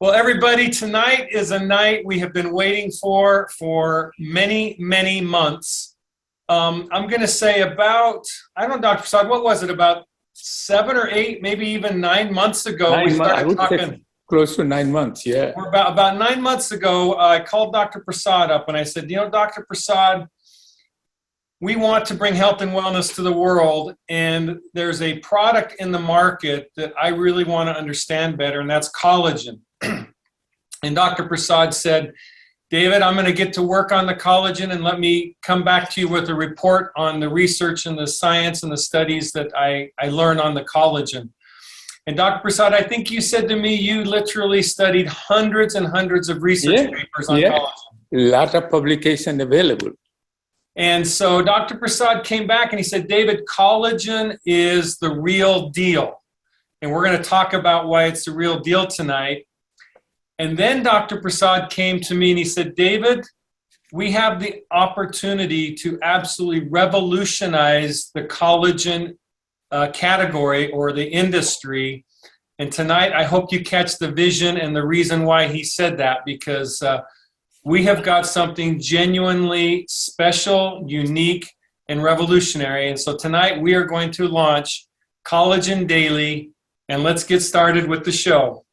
Well, everybody, tonight is a night we have been waiting for many, many months. I'm going to say about, I don't know, Dr. Prasad, what was it, about 7 or 8, maybe even 9 months ago, we started talking. Close to 9 months, yeah. Or about 9 months ago, I called Dr. Prasad up and I said, Dr. Prasad, we want to bring health and wellness to the world, and there's a product in the market that I really want to understand better, and that's collagen. And Dr. Prasad said, David, I'm going to get to work on the collagen and let me come back to you with a report on the research and the science and the studies that I learned on the collagen. And Dr. Prasad, I think you said to me you literally studied hundreds and hundreds of research papers on collagen. A lot of publication available. And so Dr. Prasad came back and he said, David, collagen is the real deal. And we're going to talk about why it's the real deal tonight. And then Dr. Prasad came to me and he said, David, we have the opportunity to absolutely revolutionize the collagen category or the industry. And tonight, I hope you catch the vision and the reason why he said that, because we have got something genuinely special, unique, and revolutionary. And so tonight, we are going to launch Collagen Daily, and let's get started with the show.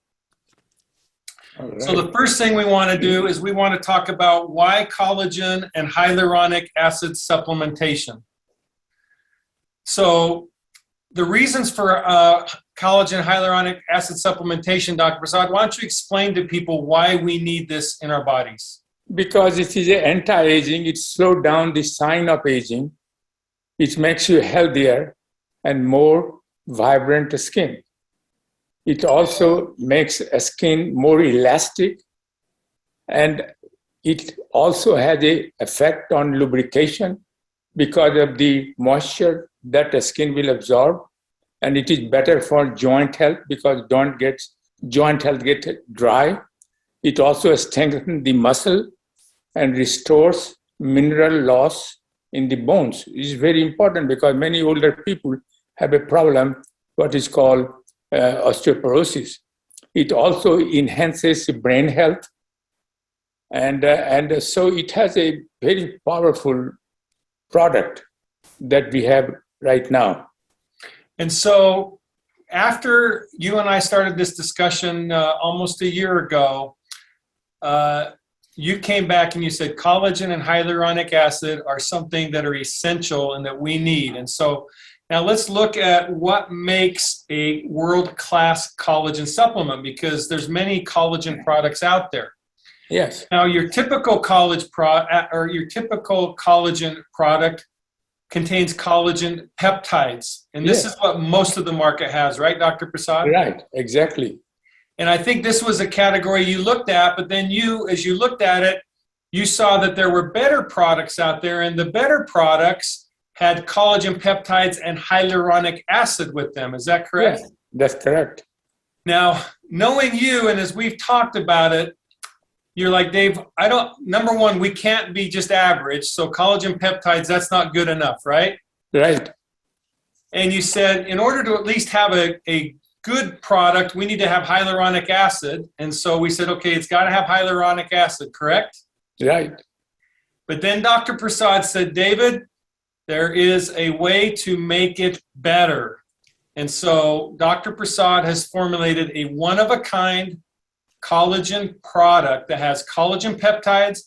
Right. So the first thing we want to do is we want to talk about why collagen and hyaluronic acid supplementation. So the reasons for collagen hyaluronic acid supplementation, Dr. Prasad, why don't you explain to people why we need this in our bodies? Because it is anti-aging, it slows down the sign of aging, it makes you healthier and more vibrant skin. It also makes a skin more elastic, and it also has an effect on lubrication because of the moisture that the skin will absorb, and it is better for joint health because joint health gets dry. It also strengthens the muscle and restores mineral loss in the bones. It is very important because many older people have a problem, what is called osteoporosis. It also enhances brain health, and so it has a very powerful product that we have right now. And so after you and I started this discussion almost a year ago, you came back and you said collagen and hyaluronic acid are something that are essential and that we need. And so now let's look at what makes a world-class collagen supplement, because there's many collagen products out there. Yes. Now your typical collagen product contains collagen peptides, and this is what most of the market has, right, Dr. Prasad? Right, exactly. And I think this was a category you looked at, but then as you looked at it, you saw that there were better products out there, and the better products had collagen peptides and hyaluronic acid with them. Is that correct? Yes, that's correct. Now, knowing you, and as we've talked about it, you're like, Dave, number one, we can't be just average. So collagen peptides, that's not good enough, right? Right. And you said, in order to at least have a good product, we need to have hyaluronic acid. And so we said, okay, it's got to have hyaluronic acid, correct? Right. But then Dr. Prasad said, David, there is a way to make it better. And so Dr. Prasad has formulated a one-of-a-kind collagen product that has collagen peptides,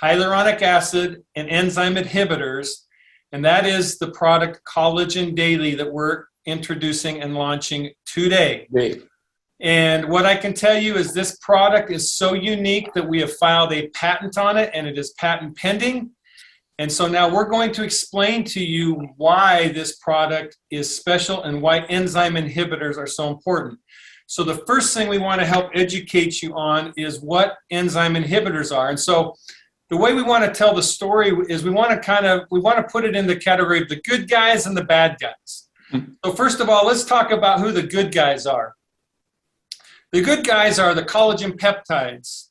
hyaluronic acid, and enzyme inhibitors. And that is the product Collagen Daily that we're introducing and launching today. Great. And what I can tell you is this product is so unique that we have filed a patent on it, and it is patent pending. And so now we're going to explain to you why this product is special and why enzyme inhibitors are so important. So the first thing we want to help educate you on is what enzyme inhibitors are. And so the way we want to tell the story is we want to put it in the category of the good guys and the bad guys. So first of all, let's talk about who the good guys are. The good guys are the collagen peptides,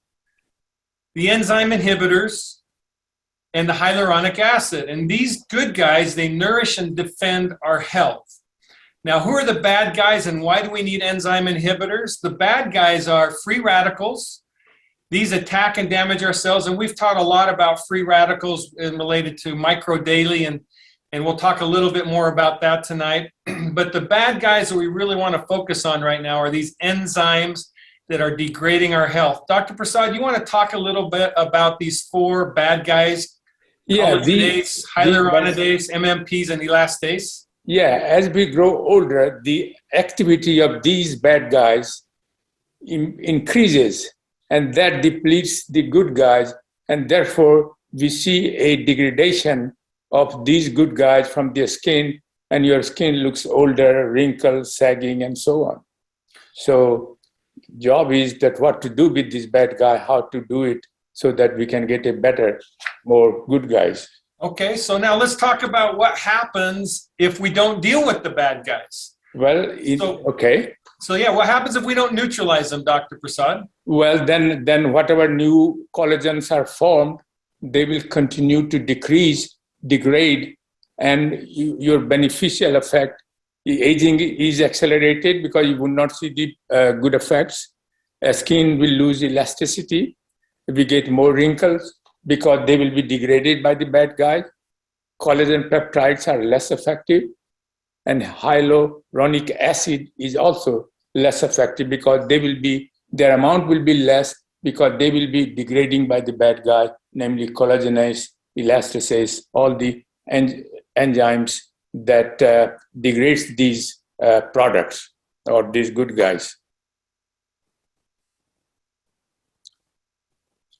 the enzyme inhibitors, and the hyaluronic acid. And these good guys, they nourish and defend our health. Now, who are the bad guys and why do we need enzyme inhibitors? The bad guys are free radicals. These attack and damage our cells, and we've taught a lot about free radicals related to microdaily, and we'll talk a little bit more about that tonight. But the bad guys that we really want to focus on right now are these enzymes that are degrading our health. Dr. Prasad, you want to talk a little bit about these four bad guys? Yeah, collagenase, hyaluronidase, MMPs, and elastase? Yeah, as we grow older, the activity of these bad guys increases, and that depletes the good guys, and therefore we see a degradation of these good guys from their skin, and your skin looks older, wrinkled, sagging, and so on. So job is that what to do with this bad guy, how to do it so that we can get a better, more good guys. Okay, so now let's talk about what happens if we don't deal with the bad guys. Well, okay. So yeah, what happens if we don't neutralize them, Dr. Prasad? Well, then whatever new collagens are formed, they will continue to degrade, and your beneficial effect, the aging is accelerated because you will not see the good effects. Skin will lose elasticity. We get more wrinkles because they will be degraded by the bad guys. Collagen peptides are less effective, and hyaluronic acid is also less effective because their amount will be less because they will be degrading by the bad guy, namely collagenase, elastase, all the enzymes that degrades these products or these good guys.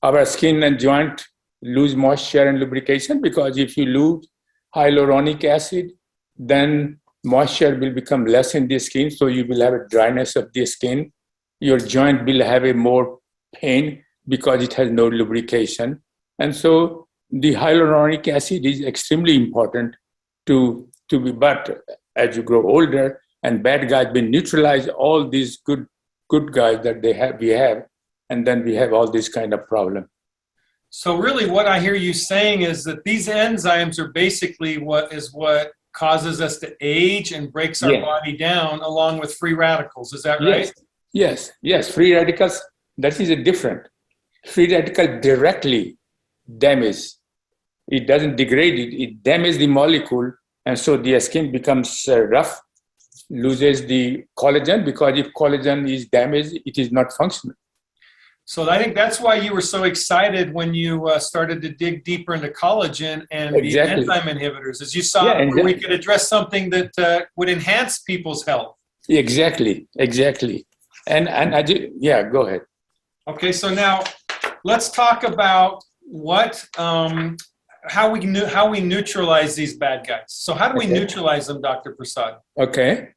Our skin and joint lose moisture and lubrication because if you lose hyaluronic acid, then moisture will become less in the skin, so you will have a dryness of the skin. Your joint will have a more pain because it has no lubrication. And so the hyaluronic acid is extremely important to be, but as you grow older and bad guys will neutralize all these good guys that we have, and then we have all this kind of problem. So really what I hear you saying is that these enzymes are basically what causes us to age and breaks our body down along with free radicals. Is that right? Yes. Free radicals, that is a different. Free radical directly damage. It doesn't degrade it. It damages the molecule. And so the skin becomes rough, loses the collagen, because if collagen is damaged, it is not functional. So I think that's why you were so excited when you started to dig deeper into collagen and the enzyme inhibitors, as you saw where we could address something that would enhance people's health. Exactly. And go ahead. Okay, so now let's talk about how we neutralize these bad guys. So how do we neutralize them, Dr. Prasad? Okay.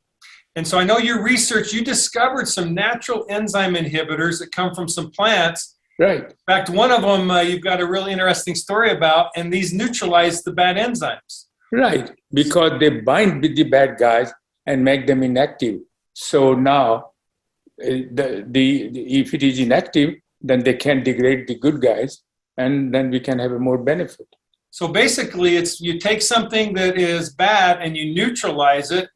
And so I know your research, you discovered some natural enzyme inhibitors that come from some plants. Right. In fact, one of them you've got a really interesting story about, and these neutralize the bad enzymes. Right, because they bind with the bad guys and make them inactive. So now, if it is inactive, then they can degrade the good guys, and then we can have a more benefit. So basically, it's you take something that is bad and you neutralize it.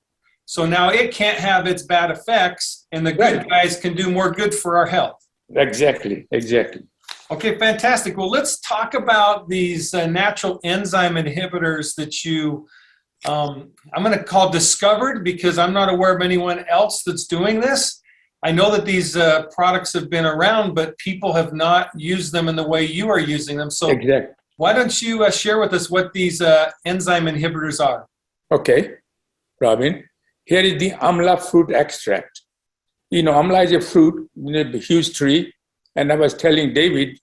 So now it can't have its bad effects, and the good guys can do more good for our health. Exactly. Okay, fantastic. Well, let's talk about these natural enzyme inhibitors that you, I'm going to call discovered, because I'm not aware of anyone else that's doing this. I know that these products have been around, but people have not used them in the way you are using them. So why don't you share with us what these enzyme inhibitors are? Okay, Robin. Here is the amla fruit extract. Amla is a fruit, a huge tree. And I was telling David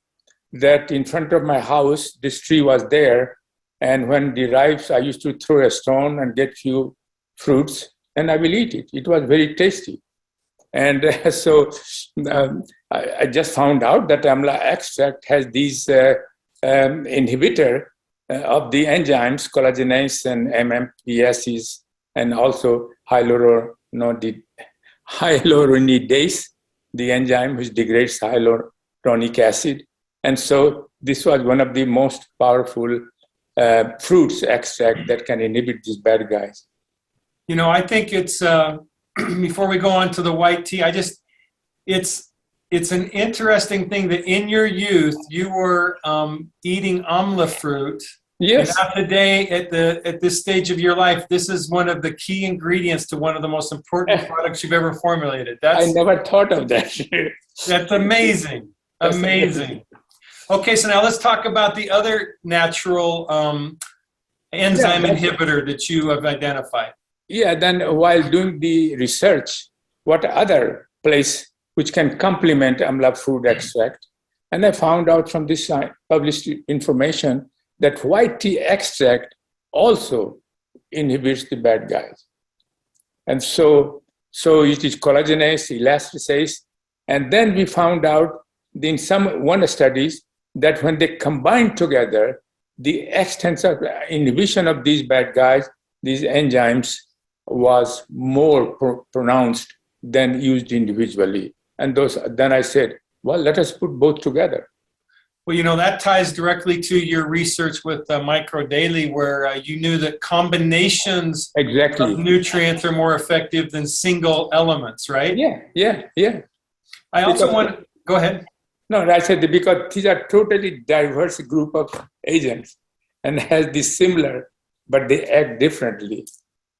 that in front of my house, this tree was there. And when it arrives, I used to throw a stone and get few fruits, and I will eat it. It was very tasty. And so I just found out that amla extract has these inhibitor of the enzymes, collagenase and MMPs, and also hyaluronidase, the enzyme which degrades hyaluronic acid. And so this was one of the most powerful fruits extract that can inhibit these bad guys. I think it's, before we go on to the white tea, it's an interesting thing that in your youth, you were eating amla fruit. Yes. And now today, at this stage of your life, this is one of the key ingredients to one of the most important products you've ever formulated. I never thought of that. That's amazing. Amazing. Okay, so now let's talk about the other natural enzyme inhibitor that you have identified. Yeah, then while doing the research, what other place which can complement amla fruit extract? And I found out from this published information that white tea extract also inhibits the bad guys. And so it is collagenase, elasticase. And then we found out in one studies that when they combine together, the extent of inhibition of these bad guys, these enzymes, was more pronounced than used individually. And then I said, well, let us put both together. Well, that ties directly to your research with Micro Daily, where you knew that combinations of nutrients are more effective than single elements, right? Yeah. I also want to, go ahead. No, I said because these are totally diverse group of agents and has this similar, but they act differently.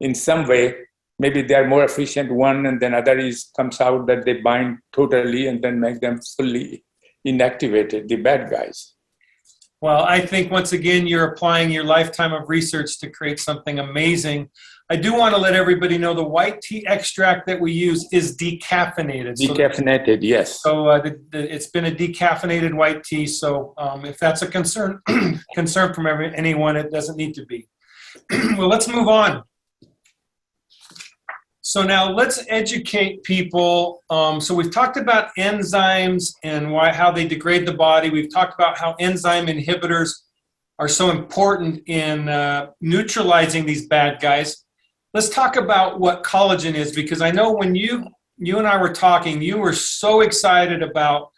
In some way, maybe they are more efficient one, and then other comes out that they bind totally and then make them fully inactivated, the bad guys. Well, I think once again, you're applying your lifetime of research to create something amazing. I do want to let everybody know the white tea extract that we use is decaffeinated. Decaffeinated, yes. So it's been a decaffeinated white tea. So if that's a concern from anyone, it doesn't need to be. Well, let's move on. So now let's educate people. So we've talked about enzymes and how they degrade the body. We've talked about how enzyme inhibitors are so important in neutralizing these bad guys. Let's talk about what collagen is, because I know when you and I were talking, you were so excited about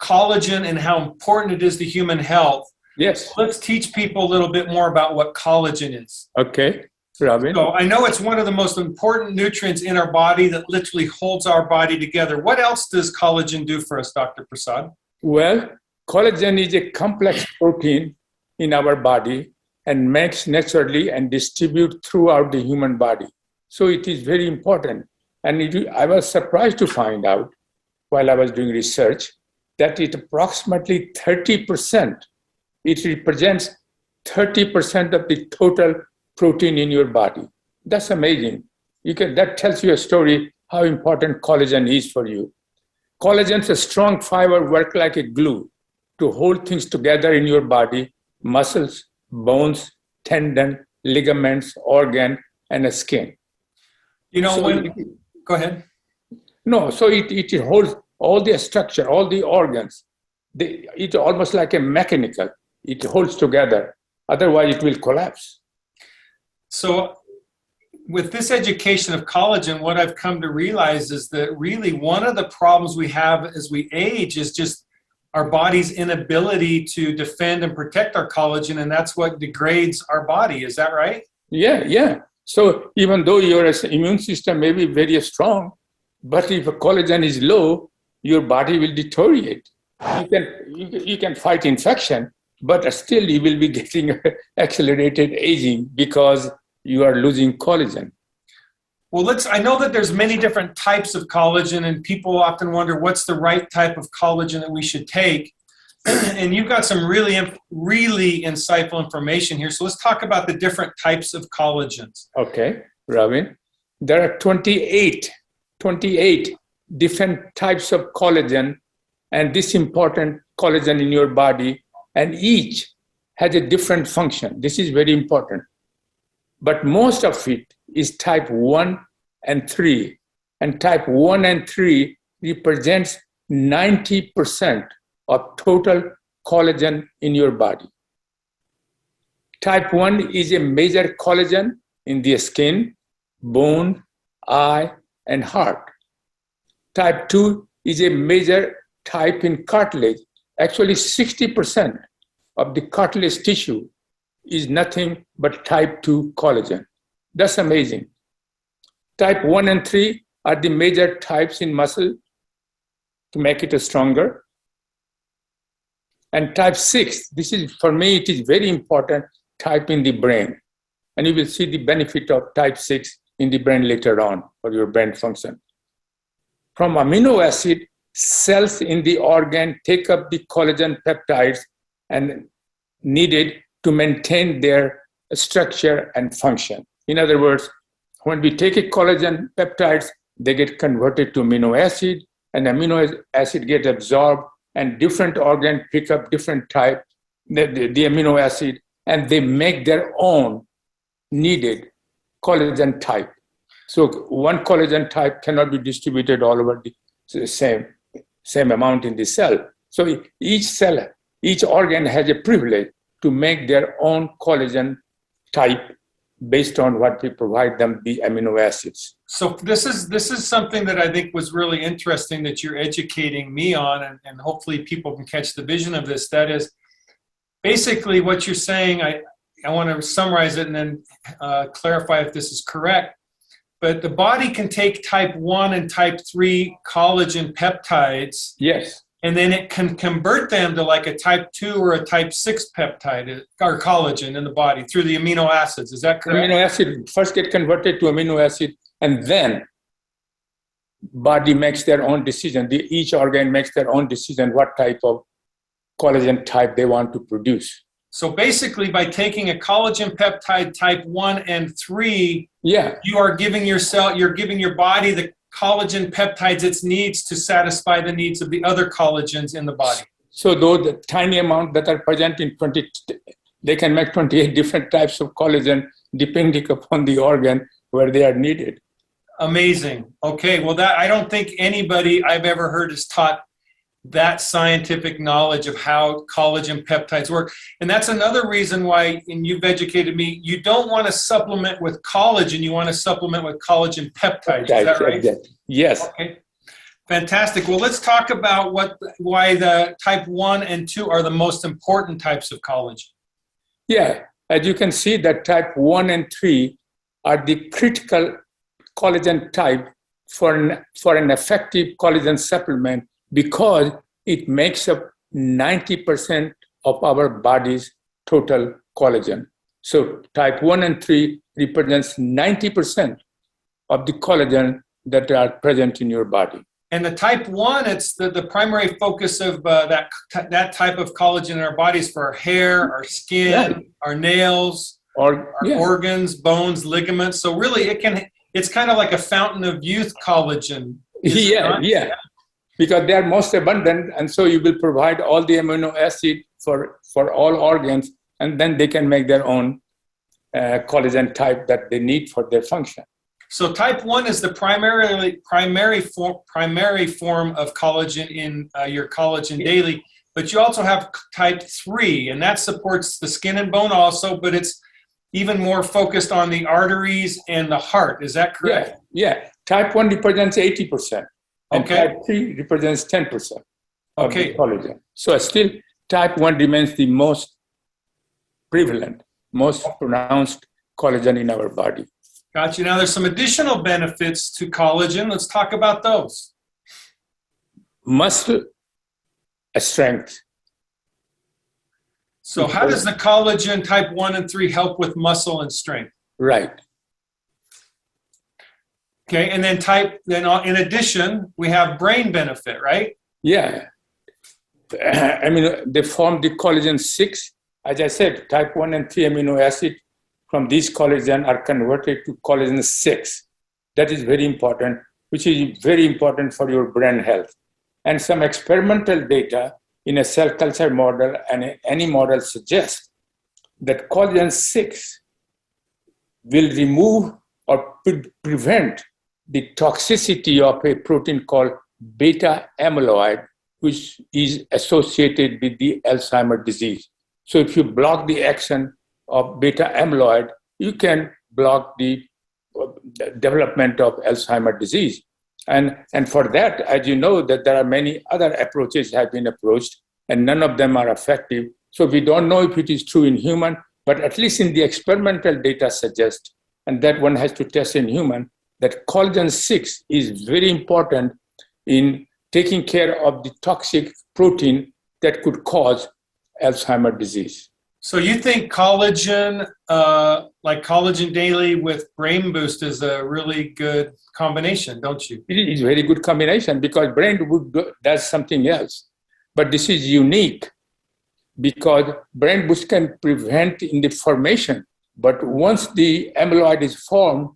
collagen and how important it is to human health. Yes. Let's teach people a little bit more about what collagen is. Okay. Robin. So I know it's one of the most important nutrients in our body that literally holds our body together. What else does collagen do for us, Dr. Prasad? Well, collagen is a complex protein in our body and makes naturally and distribute throughout the human body. So it is very important. And I was surprised to find out while I was doing research that it approximately 30%, it represents 30% of the total protein in your body. That's amazing. That tells you a story how important collagen is for you. Collagen's a strong fiber, work like a glue to hold things together in your body, muscles, bones, tendon, ligaments, organ, and a skin. Go ahead. No, so it holds all the structure, all the organs. It's almost like a mechanical. It holds together. Otherwise, it will collapse. So with this education of collagen, what I've come to realize is that really one of the problems we have as we age is just our body's inability to defend and protect our collagen, and that's what degrades our body. Is that right? Yeah. So even though your immune system may be very strong, but if a collagen is low, your body will deteriorate. You can fight infection, but still you will be getting accelerated aging because you are losing collagen. Well, I know that there's many different types of collagen, and people often wonder what's the right type of collagen that we should take. And you've got some really insightful information here. So let's talk about the different types of collagens. Okay, Robin. There are 28 different types of collagen, and this important collagen in your body, and each has a different function. This is very important. But most of it is type 1 and 3. And type 1 and 3 represents 90% of total collagen in your body. Type 1 is a major collagen in the skin, bone, eye, and heart. Type 2 is a major type in cartilage. Actually, 60% of the cartilage tissue is nothing but type 2 collagen. That's amazing. Type 1 and 3 are the major types in muscle to make it stronger. And type 6, this is, for me, it is very important type in the brain. And you will see the benefit of type 6 in the brain later on for your brain function. From amino acid, cells in the organ take up the collagen peptides and needed to maintain their structure and function. In other words, when we take a collagen peptides, they get converted to amino acid, and amino acid get absorbed, and different organs pick up different type, the amino acid, and they make their own needed collagen type. So one collagen type cannot be distributed all over the same amount in the cell. So each cell, each organ has a privilege to make their own collagen type based on what we provide them, the amino acids. So this is something that I think was really interesting that you're educating me on, and hopefully people can catch the vision of this. That is basically what you're saying. I want to summarize it and then clarify if this is correct. But the body can take type 1 and type 3 collagen peptides. Yes. And then it can convert them to like a type 2 or a type 6 peptide or collagen in the body through the amino acids. Is that correct? Amino acid first get converted to amino acid, and then body makes their own decision. Each organ makes their own decision what type of collagen type they want to produce. So basically, by taking a collagen peptide type 1 and 3, you are giving you're giving your body the collagen peptides it needs to satisfy the needs of the other collagens in the body. So though the tiny amount that are present in 20, they can make 28 different types of collagen depending upon the organ where they are needed. Amazing. Okay, well that I don't think anybody I've ever heard is taught that scientific knowledge of how collagen peptides work. And that's another reason why, and you've educated me, you don't want to supplement with collagen, you want to supplement with collagen peptides. Is that right? Yes. Okay. Fantastic. Well, let's talk about why the type 1 and 2 are the most important types of collagen. Yeah, as you can see, that type 1 and 3 are the critical collagen type for an effective collagen supplement, because it makes up 90% of our body's total collagen. So type 1 and 3 represents 90% of the collagen that are present in your body. And the type 1, it's the primary focus of that type of collagen in our bodies for our hair, our skin, our nails, our organs, bones, ligaments. So really it's kind of like a fountain of youth collagen. Yeah. Because they are most abundant, and so you will provide all the amino acid for all organs, and then they can make their own collagen type that they need for their function. So type 1 is the primary form of collagen in your Collagen Daily, but you also have type 3, and that supports the skin and bone also, but it's even more focused on the arteries and the heart. Is that correct? Yeah. Type 1 represents 80%. And okay. Type 3 represents 10% of the collagen. So still, type 1 remains the most prevalent, most pronounced collagen in our body. Gotcha. Now, there's some additional benefits to collagen. Let's talk about those. Muscle strength. So how does the collagen type 1 and 3 help with muscle and strength? Right. Okay, and then in addition, we have brain benefit, right? Yeah. I mean, they form the collagen 6. As I said, type 1 and 3 amino acid from these collagen are converted to collagen 6. That is very important, which is very important for your brain health. And some experimental data in a cell culture model and any model suggests that collagen 6 will remove or prevent the toxicity of a protein called beta amyloid, which is associated with the Alzheimer's disease. So if you block the action of beta amyloid, you can block the development of Alzheimer's disease. And for that, as you know, that there are many other approaches have been approached, and none of them are effective. So we don't know if it is true in human, but at least in the experimental data suggests, and that one has to test in human, that collagen 6 is very important in taking care of the toxic protein that could cause Alzheimer's disease. So you think collagen, like collagen daily with brain boost is a really good combination, don't you? It is a very good combination because brain boost does something else. But this is unique because brain boost can prevent in the formation. But once the amyloid is formed,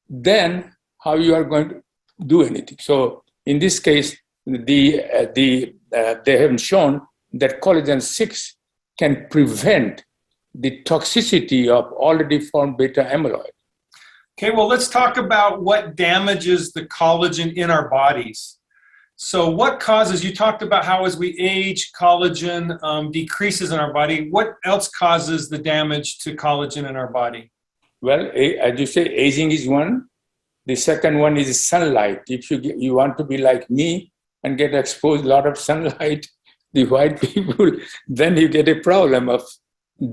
then how you are going to do anything. So in this case, they have shown that collagen 6 can prevent the toxicity of already formed beta amyloid. Okay, well, let's talk about what damages the collagen in our bodies. So what causes, you talked about how as we age, collagen decreases in our body. What else causes the damage to collagen in our body? Well, as you say, aging is one. The second one is sunlight. If you want to be like me and get exposed a lot of sunlight, the white people, then you get a problem of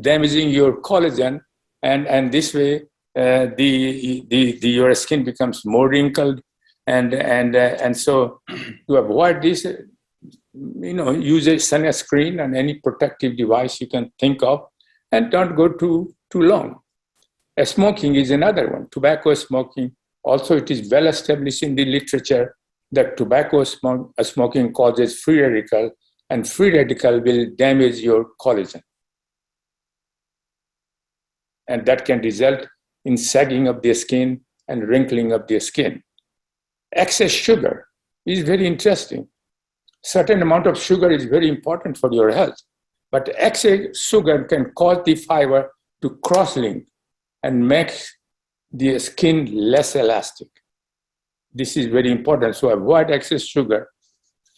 damaging your collagen, and this way your skin becomes more wrinkled, and so to avoid this, use a sunscreen and any protective device you can think of, and don't go too long. Smoking is another one. Tobacco smoking, also it is well established in the literature that tobacco smoking causes free radical, and free radical will damage your collagen. And that can result in sagging of the skin and wrinkling of the skin. Excess sugar is very interesting. Certain amount of sugar is very important for your health, but excess sugar can cause the fiber to cross-link and make the skin less elastic. This is very important, so avoid excess sugar.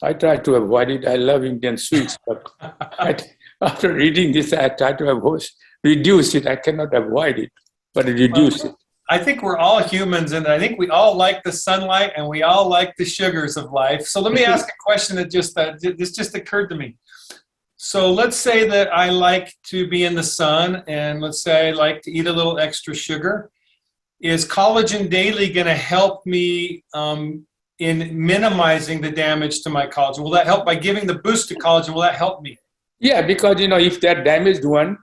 I try to avoid it. I love Indian sweets, but after reading this, I try to reduce it. I cannot avoid it, but reduce it. I think we're all humans, and I think we all like the sunlight, and we all like the sugars of life. So let me ask a question that this just occurred to me. So let's say that I like to be in the sun, and let's say I like to eat a little extra sugar. Is Collagen Daily going to help me in minimizing the damage to my collagen? Will that help by giving the boost to collagen? Will that help me? Yeah, because if they're damaged one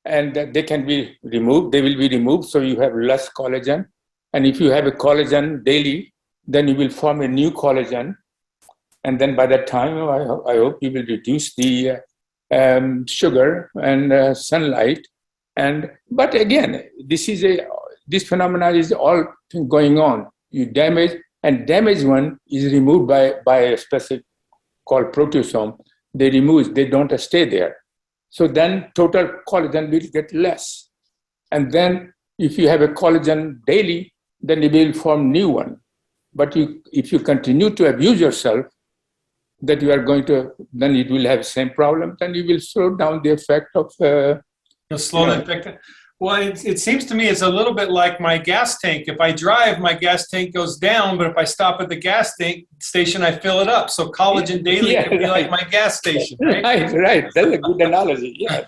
and they can be removed, they will be removed, so you have less collagen. And if you have a collagen daily, then you will form a new collagen. And then by that time, I hope you will reduce the sugar and sunlight. But again, this phenomenon is all going on. You damage, and damaged one is removed by a specific called proteasome. They remove, they don't stay there. So then total collagen will get less. And then if you have a collagen daily, then you will form new one. But if you continue to abuse yourself, that you are going to, then it will have the same problem. Then you will slow down the effect of. You'll slow the effect. Well, it seems to me it's a little bit like my gas tank. If I drive, my gas tank goes down, but if I stop at the gas tank station, I fill it up. So Collagen Daily can be like my gas station, right? Right. That's a good analogy. Yeah.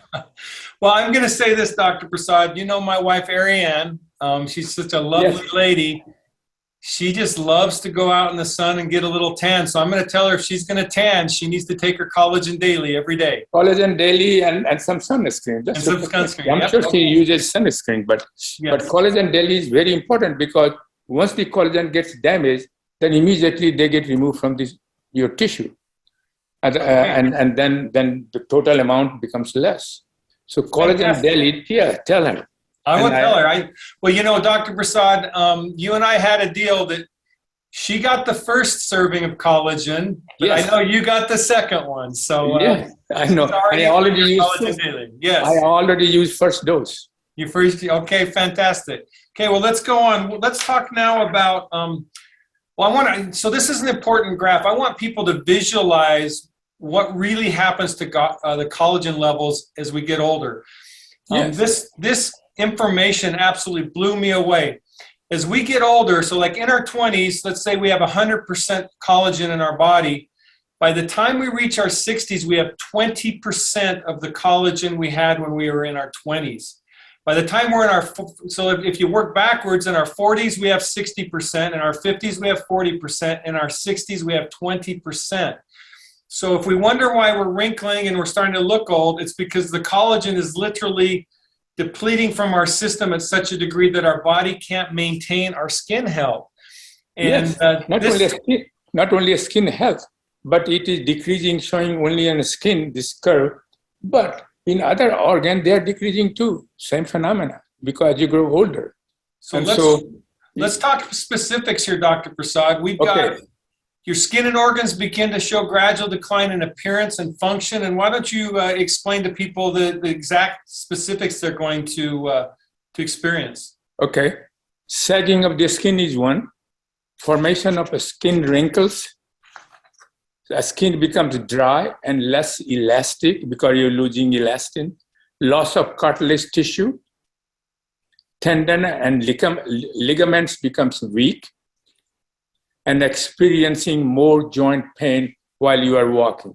Well, I'm going to say this, Dr. Prasad. You know my wife, Ariane. She's such a lovely lady. She just loves to go out in the sun and get a little tan. So I'm going to tell her if she's going to tan, she needs to take her Collagen Daily every day. Collagen Daily and some sunscreen. And some sunscreen. I'm sure she uses sunscreen, but Collagen Daily is very important because once the collagen gets damaged, then immediately they get removed from your tissue. And then the total amount becomes less. So Collagen Daily, tell her. I will tell her. Well, you know, Dr. Prasad, you and I had a deal that she got the first serving of collagen, but I know you got the second one. So I know. I already used first dose. You first, okay, fantastic. Okay, well, let's go on. Let's talk now about. So this is an important graph. I want people to visualize what really happens to the collagen levels as we get older. This information absolutely blew me away. As we get older, so like in our 20s, let's say we have 100% collagen in our body. By the time we reach our 60s, we have 20% of the collagen we had when we were in our 20s. By the time we're in our, so if you work backwards, in our 40s, we have 60%, in our 50s, we have 40%, in our 60s, we have 20%. So if we wonder why we're wrinkling and we're starting to look old, it's because the collagen is literally depleting from our system at such a degree that our body can't maintain our skin health. And Yes, not only a skin health, but it is decreasing, showing only on the skin, this curve. But in other organs, they are decreasing too. Same phenomena, because you grow older. So let's talk specifics here, Dr. Prasad. We've got your skin and organs begin to show gradual decline in appearance and function. And why don't you explain to people the exact specifics they're going to experience? Okay. Sagging of the skin is one. Formation of skin wrinkles. The skin becomes dry and less elastic because you're losing elastin. Loss of cartilage tissue. Tendon and ligaments becomes weak. And experiencing more joint pain while you are walking.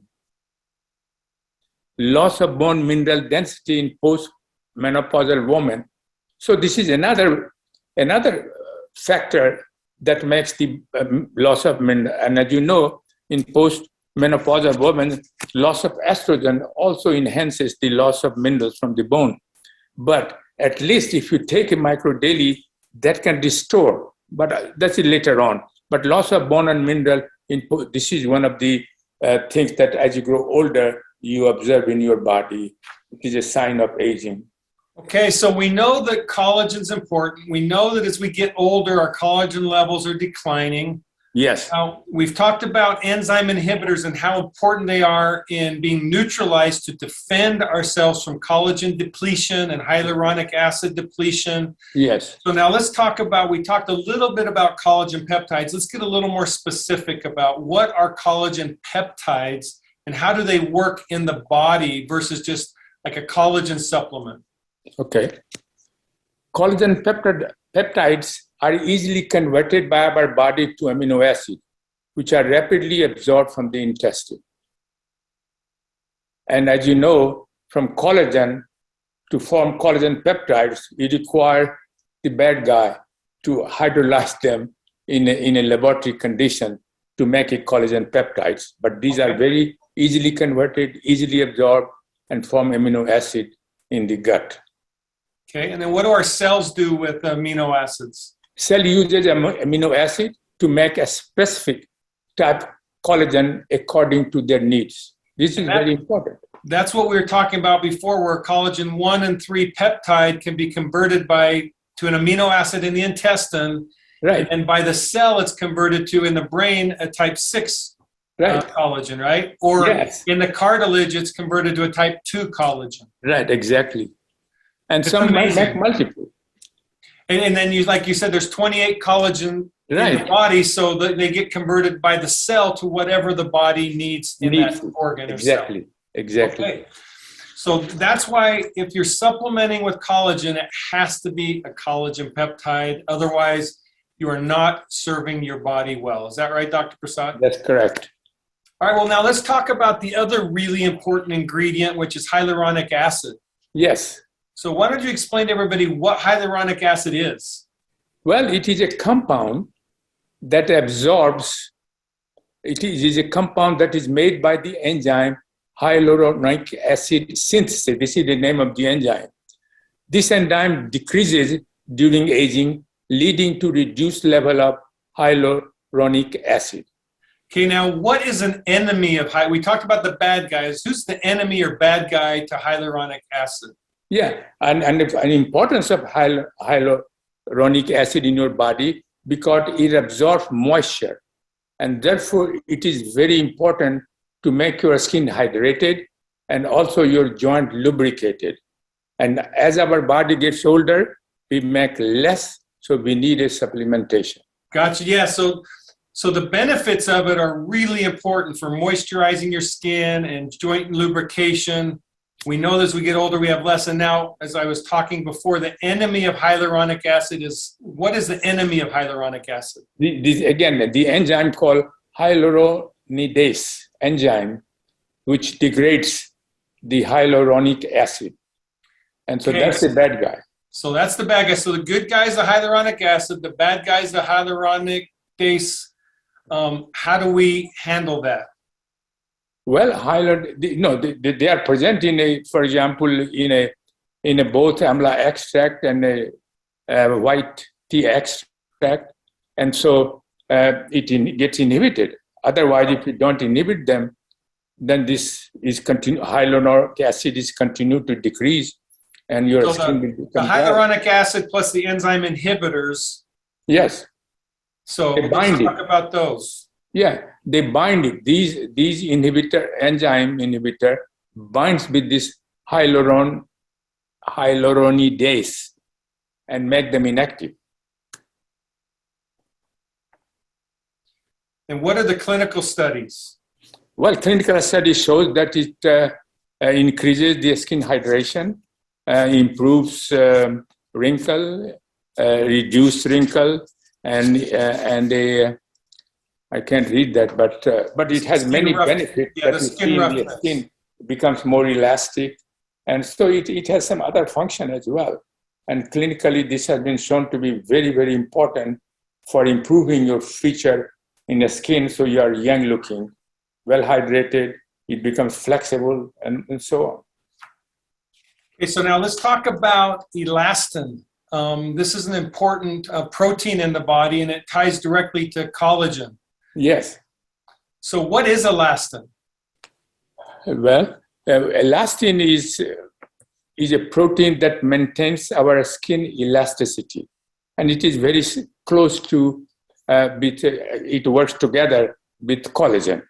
Loss of bone mineral density in post-menopausal women. So this is another factor that makes the loss of mineral. And as you know, in post-menopausal women, loss of estrogen also enhances the loss of minerals from the bone. But at least if you take a micro daily, that can restore. But that's it later on. But loss of bone and mineral, this is one of the things that as you grow older, you observe in your body. It is a sign of aging. Okay, so we know that collagen is important. We know that as we get older, our collagen levels are declining. Yes. Now, we've talked about enzyme inhibitors and how important they are in being neutralized to defend ourselves from collagen depletion and hyaluronic acid depletion. Yes. So now let's talk about, we talked a little bit about collagen peptides. Let's get a little more specific about what are collagen peptides and how do they work in the body versus just like a collagen supplement. Okay. Collagen peptides are easily converted by our body to amino acids, which are rapidly absorbed from the intestine. And as you know, from collagen to form collagen peptides, you require the bad guy to hydrolyze them in a laboratory condition to make a collagen peptides. But these are very easily converted, easily absorbed, and form amino acid in the gut. Okay, and then what do our cells do with amino acids? Cell uses amino acid to make a specific type collagen according to their needs. This is very important. That's what we were talking about before, where collagen 1 and 3 peptide can be converted to an amino acid in the intestine. Right. And by the cell, it's converted to, in the brain, a type 6 collagen, right? Or in the cartilage, it's converted to a type 2 collagen. Right, exactly. And it's some amazing. make multiple. And then, like you said, there's 28 collagen in the body, so that they get converted by the cell to whatever the body needs in that organ. Exactly, exactly. Okay. So that's why if you're supplementing with collagen, it has to be a collagen peptide. Otherwise, you are not serving your body well. Is that right, Dr. Prasad? That's correct. All right, well, now let's talk about the other really important ingredient, which is hyaluronic acid. Yes. So why don't you explain to everybody what hyaluronic acid is? Well, it is a compound that absorbs, it is a compound that is made by the enzyme hyaluronic acid synthesis. This is the name of the enzyme. This enzyme decreases during aging, leading to reduced level of hyaluronic acid. Okay, now what is an enemy of we talked about the bad guys. Who's the enemy or bad guy to hyaluronic acid? Yeah, and an importance of hyaluronic acid in your body because it absorbs moisture. And therefore, it is very important to make your skin hydrated and also your joint lubricated. And as our body gets older, we make less, so we need a supplementation. Gotcha, yeah, so the benefits of it are really important for moisturizing your skin and joint lubrication. We know that as we get older, we have less. And now, as I was talking before, the enemy of hyaluronic acid is, what is the enemy of hyaluronic acid? The enzyme called hyaluronidase enzyme, which degrades the hyaluronic acid. And so that's the bad guy. So that's the bad guy. So the good guy is the hyaluronic acid. The bad guy is the hyaluronic base. How do we handle that? Well, they are present in a, for example, in a both amla extract and a white tea extract, and so gets inhibited. Otherwise, if you don't inhibit them, then this is hyaluronic acid is continue to decrease, and your So skin will the become dry. hyaluronic acid plus the enzyme inhibitors. Yes. So They let's bind talk about those. Yeah, they bind it. These enzyme inhibitor binds with this hyaluronidase and make them inactive. And what are the clinical studies? Well, clinical study shows that it increases the skin hydration, improves wrinkle, reduce wrinkle, and I can't read that, but it has many benefits. Yeah, that the you skin see in roughness. the skin becomes more elastic, and so it has some other function as well. And clinically, this has been shown to be very, very important for improving your feature in the skin, so you are young looking, well hydrated, it becomes flexible, and so on. Okay, so now let's talk about elastin. This is an important protein in the body, and it ties directly to collagen. Yes. So what is elastin? Well, elastin is a protein that maintains our skin elasticity, and it is very close to, it works together with collagen.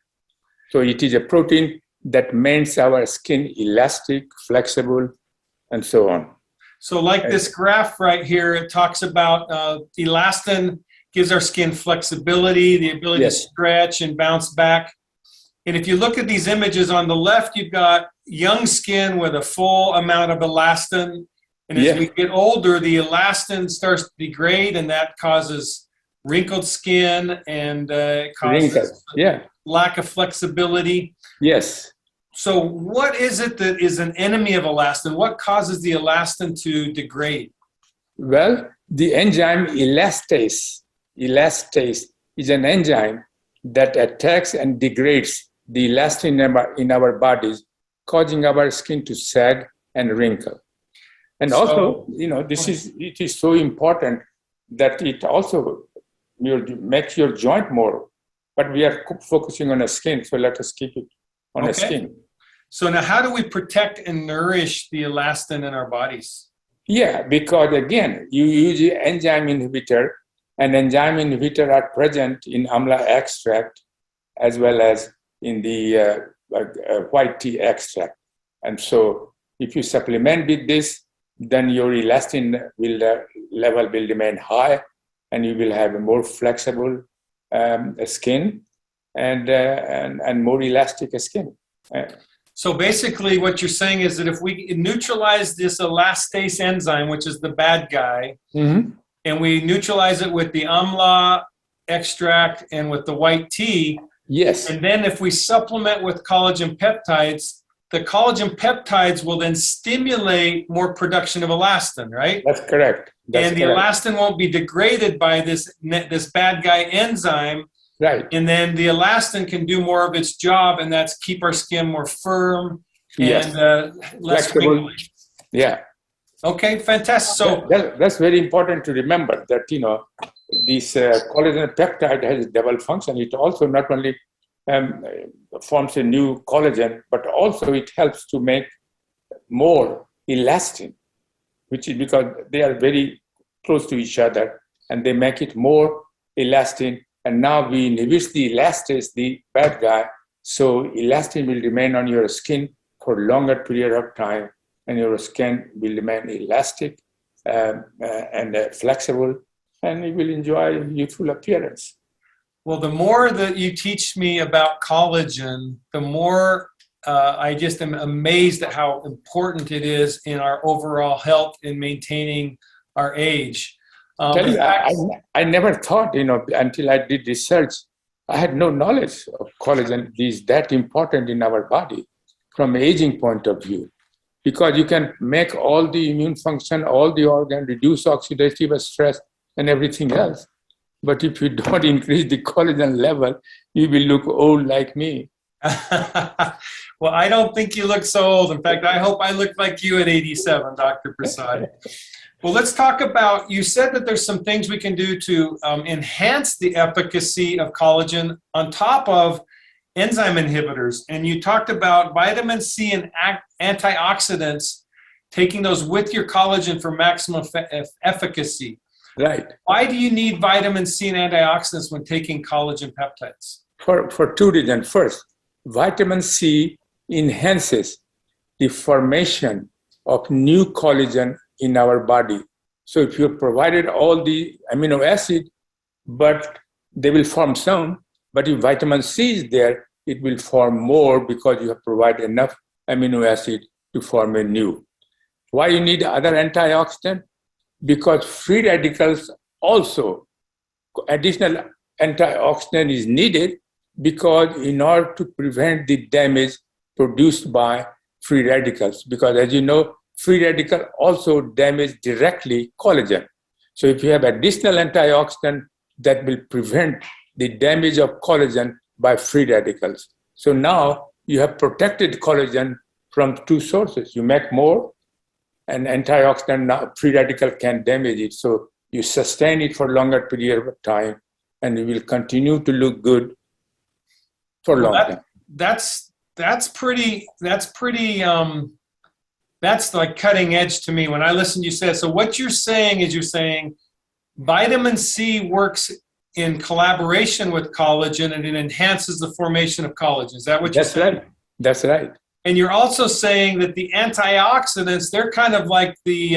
So it is a protein that makes our skin elastic, flexible, and so on. So like this graph right here, it talks about elastin gives our skin flexibility, the ability to stretch and bounce back. And if you look at these images on the left, you've got young skin with a full amount of elastin. And as we get older, the elastin starts to degrade, and that causes wrinkled skin and it causes lack of flexibility. Yes. So what is it that is an enemy of elastin? What causes the elastin to degrade? Well, the enzyme elastase is an enzyme that attacks and degrades the elastin in our bodies, causing our skin to sag and wrinkle. And also, it is so important that it also makes your joint more. But we are focusing on the skin, so let us keep it on the skin. So now how do we protect and nourish the elastin in our bodies? Yeah, because again, you use the enzyme inhibitor, and enzyme inhibitor are present in amla extract as well as in the white tea extract. And so if you supplement with this, then your elastin level will remain high, and you will have a more flexible skin and more elastic skin. So basically what you're saying is that if we neutralize this elastase enzyme, which is the bad guy, and we neutralize it with the amla extract and with the white tea, and then if we supplement with collagen peptides, the collagen peptides will then stimulate more production of elastin, right? That's correct. And the elastin won't be degraded by this bad guy enzyme. Right. And then the elastin can do more of its job, and that's keep our skin more firm and less wrinkly. Yeah. Okay, fantastic. So that's very important to remember that, this collagen peptide has a double function. It also not only forms a new collagen, but also it helps to make more elastin, which is because they are very close to each other, and they make it more elastin. And now we inhibit the elastase, the bad guy, so elastin will remain on your skin for a longer period of time, and your skin will remain elastic and flexible, and you will enjoy youthful appearance. Well, the more that you teach me about collagen, the more I just am amazed at how important it is in our overall health in maintaining our age. I never thought, until I did research, I had no knowledge of collagen is that important in our body from aging point of view. because you can make all the immune function, all the organ, reduce oxidative stress and everything else. But if you don't increase the collagen level, you will look old like me. Well, I don't think you look so old. In fact, I hope I look like you at 87, Dr. Prasad. Well, let's talk about, you said that there's some things we can do to enhance the efficacy of collagen on top of enzyme inhibitors. And you talked about vitamin C and antioxidants, taking those with your collagen for maximum efficacy. Right. Why do you need vitamin C and antioxidants when taking collagen peptides? For two reasons. First, vitamin C enhances the formation of new collagen in our body. So if you provided all the amino acid, but they will form some, but if vitamin C is there, it will form more because you have provided enough amino acid to form a new. Why you need other antioxidant? Because free radicals also, additional antioxidant is needed because in order to prevent the damage produced by free radicals, because as you know, free radical also damage directly collagen. So if you have additional antioxidant, that will prevent the damage of collagen by free radicals. So now you have protected collagen from two sources. You make more, and antioxidant, now free radical can damage it. So you sustain it for longer period of time, and you will continue to look good for long time. That's like cutting edge to me when I listen to you say it. So what you're saying is vitamin C works in collaboration with collagen and it enhances the formation of collagen. Is that what you're saying? Right. That's right. And you're also saying that the antioxidants, they're kind of like the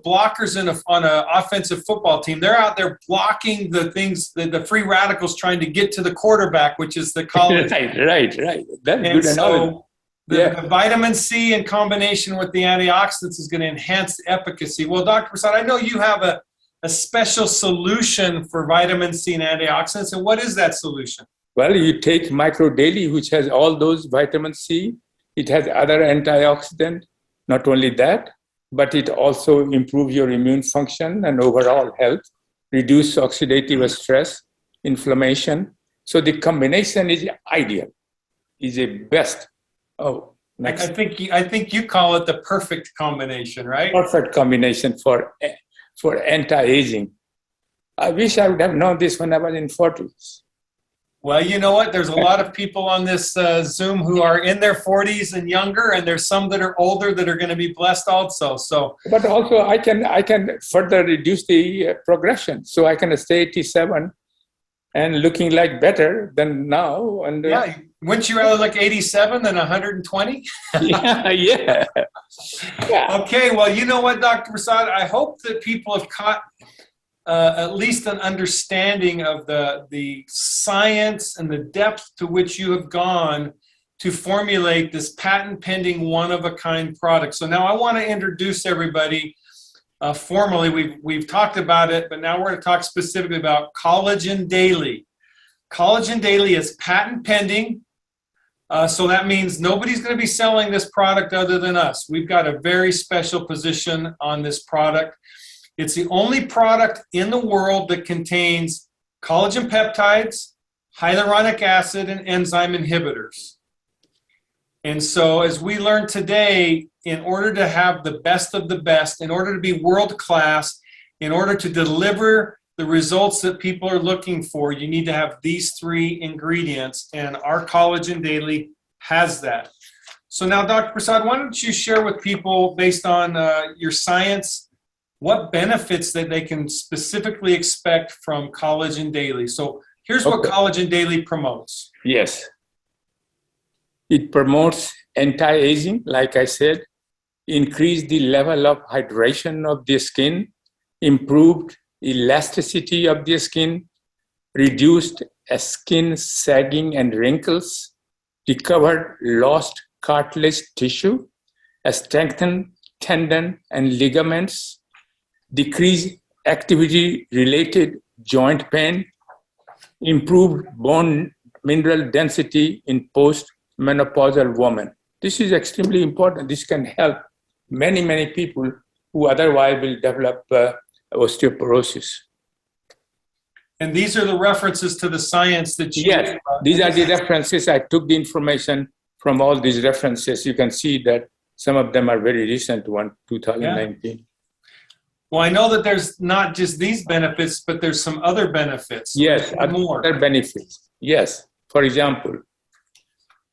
blockers on an offensive football team. They're out there blocking the things, the free radicals trying to get to the quarterback, which is the collagen. Right. That's and good so analogy. the vitamin C in combination with the antioxidants is going to enhance the efficacy. Well, Dr. Prasad, I know you have a special solution for vitamin C and antioxidants. And what is that solution? Well, you take Micro Daily, which has all those vitamin C. It has other antioxidant. Not only that, but it also improves your immune function and overall health, reduce oxidative stress, inflammation. So the combination is ideal, is a best. Oh, next. I think you call it the perfect combination, right? Perfect combination for anti-aging. I wish I would have known this when I was in 40s. Well, you know what? There's a lot of people on this Zoom who are in their 40s and younger, and there's some that are older that are going to be blessed also. So, but also I can further reduce the progression, so I can stay 87 and looking like better than now. And yeah, wouldn't you rather look 87 than 120? yeah. Okay, well, you know what, Dr. Prasad? I hope that people have caught at least an understanding of the science and the depth to which you have gone to formulate this patent-pending one-of-a-kind product. So now I want to introduce everybody formally. We've talked about it, but now we're going to talk specifically about Collagen Daily. Collagen Daily is patent-pending. So that means nobody's going to be selling this product other than us. We've got a very special position on this product. It's the only product in the world that contains collagen peptides, hyaluronic acid, and enzyme inhibitors. And so as we learned today, in order to have the best of the best, in order to be world-class, in order to deliver the results that people are looking for, you need to have these three ingredients, and our Collagen Daily has that. So now, Dr. Prasad, why don't you share with people, based on your science, what benefits that they can specifically expect from Collagen Daily. So here's what Collagen Daily promotes. Yes. It promotes anti-aging, like I said, increase the level of hydration of the skin, improved elasticity of the skin, reduced skin sagging and wrinkles, recovered lost cartilage tissue, strengthened tendon and ligaments, decreased activity-related joint pain, improved bone mineral density in post-menopausal women. This is extremely important. This can help many people who otherwise will develop osteoporosis. And these are the references to the science that you... Yes, these are the references. I took the information from all these references. You can see that some of them are very recent, 2019. Yeah. Well, I know that there's not just these benefits, but there's some other benefits. Yes, other benefits. Yes. For example,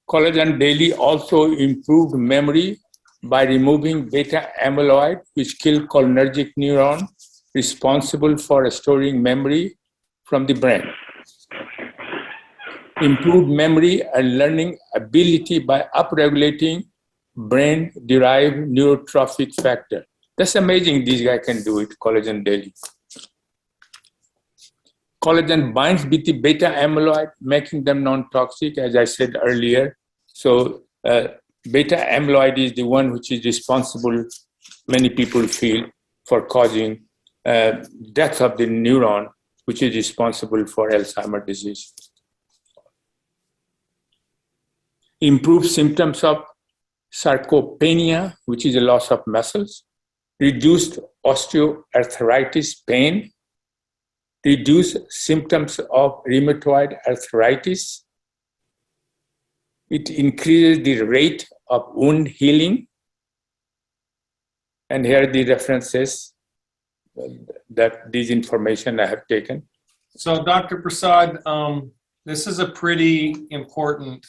Collagen Daily also improved memory by removing beta amyloid, which kill cholinergic neuron responsible for storing memory from the brain. Improved memory and learning ability by upregulating brain-derived neurotrophic factor. That's amazing. These guys can do it, Collagen Daily. Collagen binds with the beta amyloid, making them non-toxic, as I said earlier. So beta amyloid is the one which is responsible, many people feel, for causing death of the neuron, which is responsible for Alzheimer's disease. Improve symptoms of sarcopenia, which is a loss of muscles. Reduced osteoarthritis pain. Reduce symptoms of rheumatoid arthritis. It increases the rate of wound healing. And here are the references that these information I have taken. So Dr. Prasad, this is a pretty important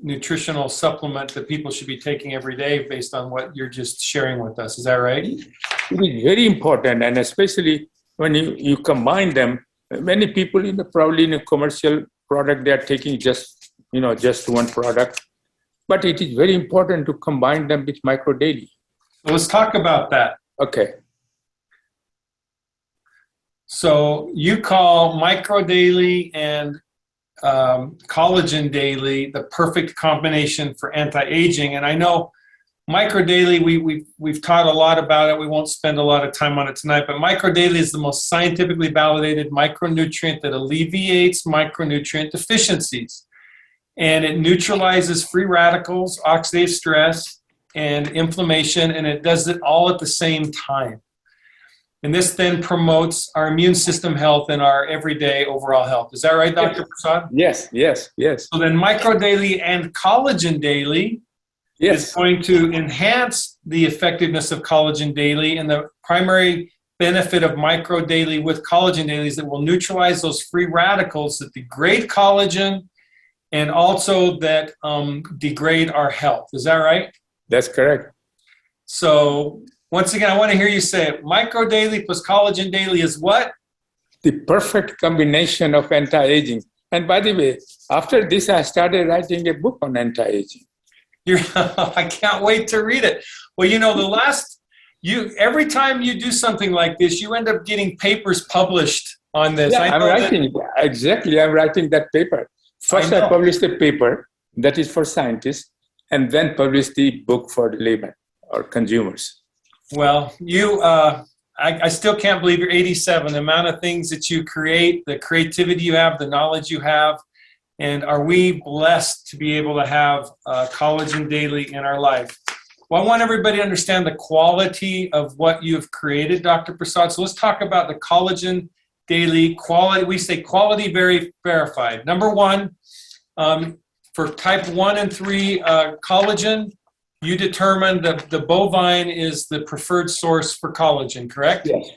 nutritional supplement that people should be taking every day based on what you're just sharing with us. Is that right? It is very important, and especially when you combine them. Many people probably in a commercial product, they are taking just one product, but it is very important to combine them with Micro Daily. Let's talk about that. Okay. So you call Micro Daily and Collagen Daily the perfect combination for anti-aging, and I know Micro Daily, we've taught a lot about it. We won't spend a lot of time on it tonight, but Micro Daily is the most scientifically validated micronutrient that alleviates micronutrient deficiencies, and it neutralizes free radicals, oxidative stress, and inflammation, and it does it all at the same time. And this then promotes our immune system health and our everyday overall health. Is that right, Dr. Prasad? Yes. So then Micro Daily and Collagen Daily is going to enhance the effectiveness of Collagen Daily. And the primary benefit of Micro Daily with Collagen Daily is that will neutralize those free radicals that degrade collagen and also that degrade our health. Is that right? That's correct. So once again, I want to hear you say it. Micro Daily plus Collagen Daily is what? The perfect combination of anti-aging. And by the way, after this, I started writing a book on anti-aging. I can't wait to read it. Well, every time you do something like this, you end up getting papers published on this. Yeah, I'm writing that paper. First, I published a paper that is for scientists, and then published the book for the layman or consumers. Well, I still can't believe you're 87. The amount of things that you create, the creativity you have, the knowledge you have, and are we blessed to be able to have Collagen Daily in our life? Well, I want everybody to understand the quality of what you've created, Dr. Prasad. So let's talk about the Collagen Daily quality. We say quality verified. Number one, for type 1 and 3 collagen, you determined that the bovine is the preferred source for collagen, correct? Yes.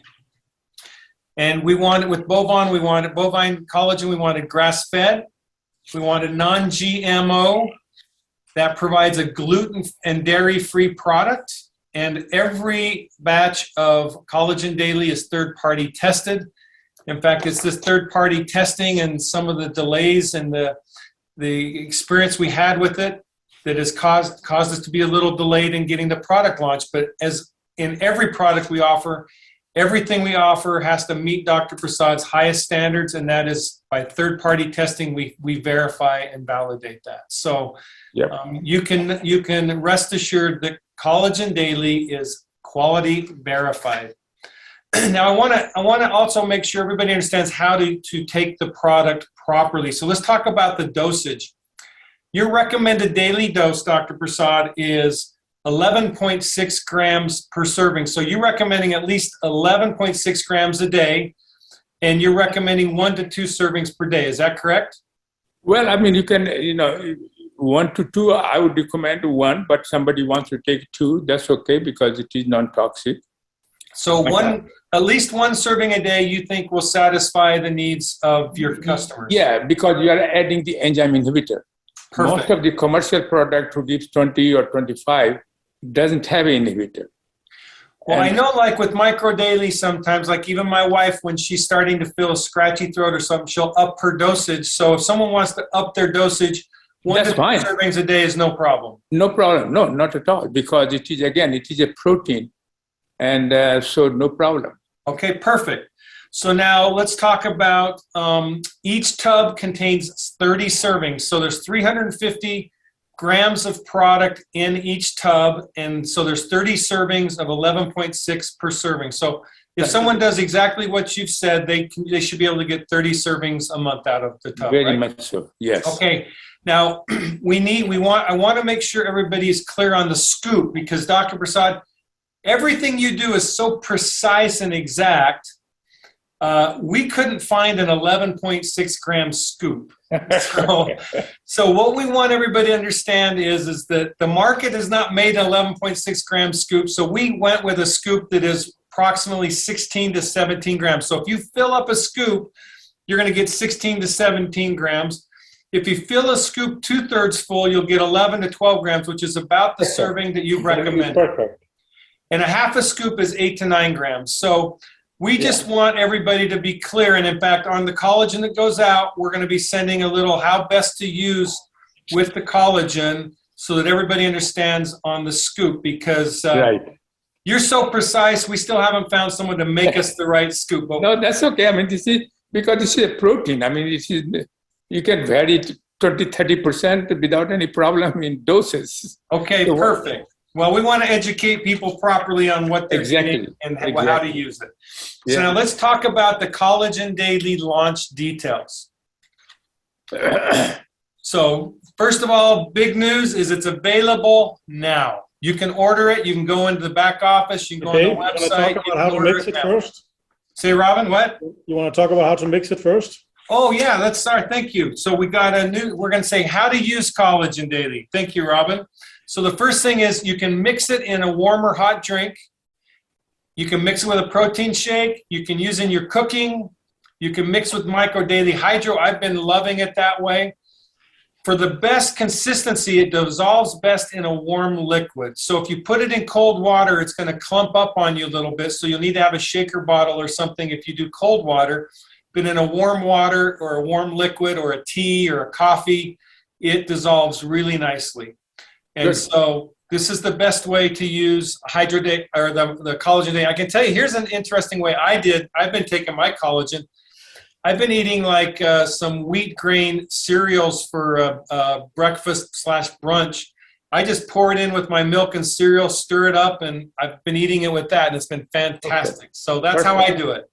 And with bovine collagen, we wanted grass-fed. We wanted non-GMO that provides a gluten and dairy-free product. And every batch of Collagen Daily is third-party tested. In fact, it's this third-party testing and some of the delays and the experience we had with it that has caused us to be a little delayed in getting the product launched. But as in every product we offer, everything we offer has to meet Dr. Prasad's highest standards, and that is by third-party testing, we verify and validate that. So you can rest assured that Collagen Daily is quality verified. Now, I want to also make sure everybody understands how to take the product properly. So let's talk about the dosage. Your recommended daily dose, Dr. Prasad, is 11.6 grams per serving. So you're recommending at least 11.6 grams a day, and you're recommending 1 to 2 servings per day. Is that correct? Well, I mean, you can, 1 to 2, I would recommend 1, but somebody wants to take 2, that's okay because it is non-toxic. So at least 1 serving a day you think will satisfy the needs of your customers? Yeah, because you are adding the enzyme inhibitor. Perfect. Most of the commercial product who gives 20 or 25 doesn't have an inhibitor. Well, I know like with Micro Daily sometimes, like even my wife, when she's starting to feel a scratchy throat or something, she'll up her dosage. So if someone wants to up their dosage, 1 to 2 servings a day is no problem. No problem. No, not at all. Because it is a protein. And so no problem. Okay, perfect. So now let's talk about each tub contains 30 servings. So there's 350 grams of product in each tub. And so there's 30 servings of 11.6 per serving. So if someone does exactly what you've said, they should be able to get 30 servings a month out of the tub. Very much so, yes. Okay. Now I want to make sure everybody is clear on the scoop, because Dr. Prasad, everything you do is so precise and exact. We couldn't find an 11.6 gram scoop. So what we want everybody to understand is that the market has not made an 11.6 gram scoop. So we went with a scoop that is approximately 16 to 17 grams. So if you fill up a scoop, you're going to get 16 to 17 grams. If you fill a scoop 2/3 full, you'll get 11 to 12 grams, which is about the serving that you recommend. Perfect. And a half a scoop is 8 to 9 grams. So we just want everybody to be clear. And in fact, on the collagen that goes out, we're going to be sending a little how best to use with the collagen so that everybody understands on the scoop, because you're so precise, we still haven't found someone to make us the right scoop. No, that's okay. I mean, this is because this is a protein. I mean, you can vary 20-30% without any problem in doses. Okay, so perfect. Well, we want to educate people properly on what they're getting and how to use it. So now let's talk about the Collagen Daily launch details. So first of all, big news is it's available now. You can order it. You can go into the back office. You can go on the website. You want to talk about how to mix it first? Say, Robin, what? You want to talk about how to mix it first? Oh, yeah, let's start. Thank you. So we got we're going to say how to use Collagen Daily. Thank you, Robin. So the first thing is you can mix it in a warm or hot drink. You can mix it with a protein shake. You can use in your cooking. You can mix with Micro Daily Hydro. I've been loving it that way. For the best consistency, it dissolves best in a warm liquid. So if you put it in cold water, it's going to clump up on you a little bit. So you'll need to have a shaker bottle or something if you do cold water. But in a warm water or a warm liquid or a tea or a coffee, it dissolves really nicely. And so this is the best way to use Hydro Day or the Collagen Day. I can tell you, here's an interesting way I've been taking my collagen. I've been eating like some wheat grain cereals for breakfast/brunch. I just pour it in with my milk and cereal, stir it up, and I've been eating it with that, and it's been fantastic. So that's how I do it.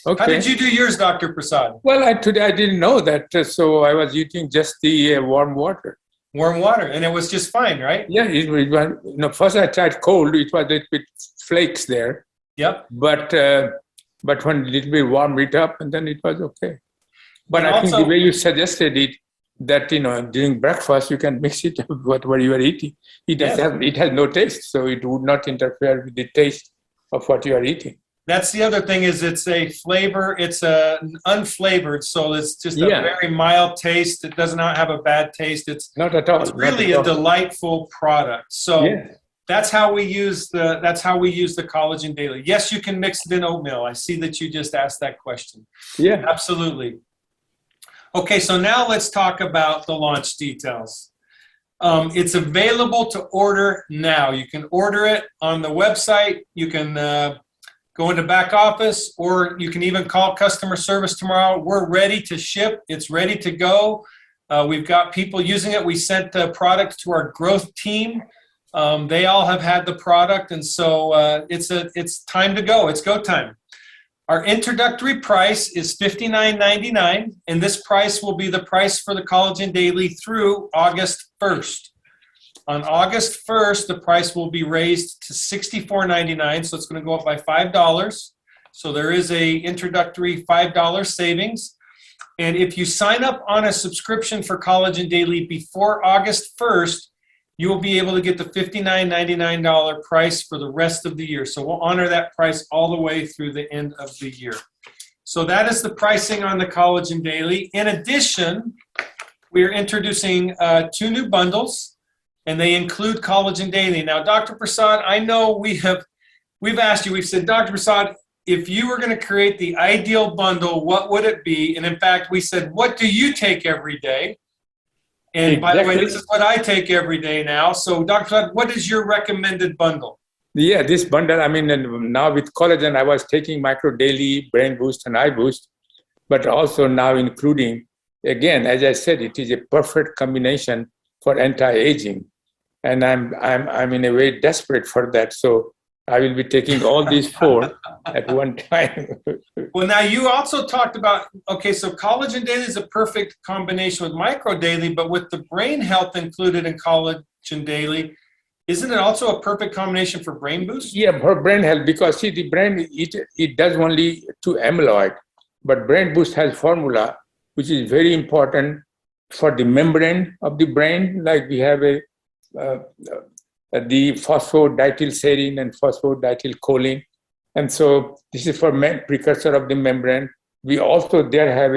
Okay. How did you do yours, Dr. Prasad? Well, today I didn't know that, so I was using just the warm water. Warm water, and it was just fine, right? Yeah, it was, first I tried cold, it was a little bit flakes there. Yep. But when a little bit warmed it up, and then it was okay. But and I think also, the way you suggested it, that during breakfast you can mix it with whatever you are eating. It has no taste, so it would not interfere with the taste of what you are eating. That's the other thing is it's a flavor. It's unflavored, so it's just a very mild taste. It does not have a bad taste. It's not at all. It's really a delightful product. So that's how we use the Collagen Daily. Yes, you can mix it in oatmeal. I see that you just asked that question. Yeah, absolutely. Okay, so now let's talk about the launch details. It's available to order now. You can order it on the website. You can go into back office, or you can even call customer service tomorrow. We're ready to ship. It's ready to go. We've got people using it. We sent the product to our growth team. They all have had the product, and so it's time to go. It's go time. Our introductory price is $59.99, and this price will be the price for the Collagen Daily through August 1st. On August 1st, the price will be raised to $64.99, so it's going to go up by $5. So there is a introductory $5 savings. And if you sign up on a subscription for Collagen Daily before August 1st, you will be able to get the $59.99 price for the rest of the year. So we'll honor that price all the way through the end of the year. So that is the pricing on the Collagen Daily. In addition, we are introducing 2 new bundles, and they include Collagen Daily. Now, Dr. Prasad, I know we've asked you, we've said, Dr. Prasad, if you were going to create the ideal bundle, what would it be? And in fact, we said, what do you take every day? And by the way, this is what I take every day now. So, Dr. Prasad, what is your recommended bundle? Yeah, this bundle, I mean, and now with collagen, I was taking Micro Daily, Brain Boost, and Eye Boost, but also now including, again, as I said, it is a perfect combination for anti-aging. And I'm in a way desperate for that. So I will be taking all these 4 at one time. Well, now you also talked about, okay, so Collagen Daily is a perfect combination with Micro Daily, but with the brain health included in Collagen Daily, isn't it also a perfect combination for Brain Boost? Yeah, for brain health, because see, the brain, it does only 2 amyloid, but Brain Boost has formula, which is very important for the membrane of the brain, like we have the phosphodietyl and phosphodietyl. And so this is for precursor of the membrane. We also there have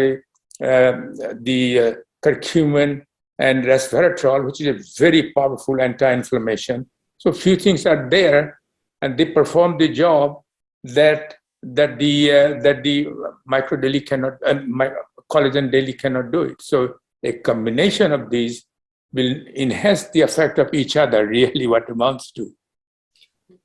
the curcumin and resveratrol, which is a very powerful anti-inflammation. So few things are there, and they perform the job that the Micro Daily cannot, Collagen Daily cannot do it. So a combination of these will enhance the effect of each other, really what amounts to.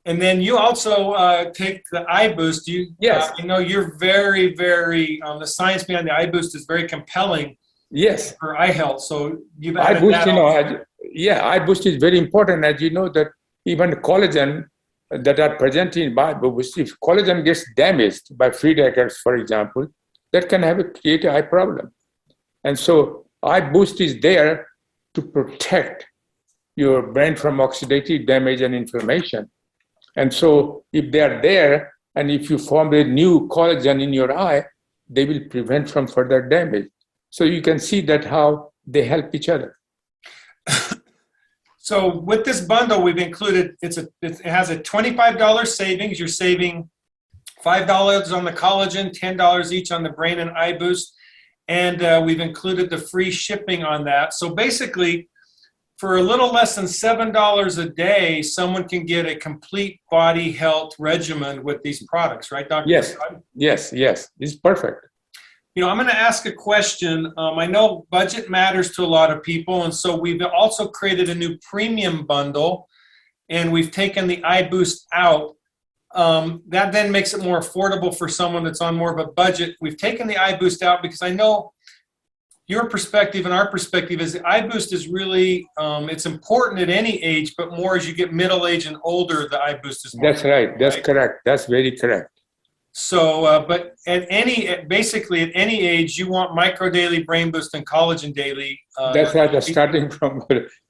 And then you also take the Eye Boost. Yes. You know, you're very, very, the science behind the Eye Boost is very compelling. Yes. For eye health. So you've Eye added Boost, that Eye Boost is very important. As you know, that even collagen that are present in Eye Boost, if collagen gets damaged by free radicals, for example, that can create an eye problem. And so Eye Boost is there to protect your brain from oxidative damage and inflammation. And so if they are there, and if you form a new collagen in your eye, they will prevent from further damage. So you can see that how they help each other. So with this bundle, we've included, it has a $25 savings. You're saving $5 on the collagen, $10 each on the brain and Eye Boost. And we've included the free shipping on that. So basically, for a little less than $7 a day, someone can get a complete body health regimen with these products, right, Dr. Yes, Prasad? yes, it's perfect. You know, I'm going to ask a question. I know budget matters to a lot of people, and so we've also created a new premium bundle, and we've taken the Eye Boost out. That then makes it more affordable for someone that's on more of a budget. We've taken the Eye Boost out because I know your perspective and our perspective is the Eye Boost is really, it's important at any age, but more as you get middle age and older, the Eye Boost is more That's right. That's correct. That's very correct. So, but basically at any age, you want Micro Daily, Brain Boost, and Collagen Daily. That's right. Starting from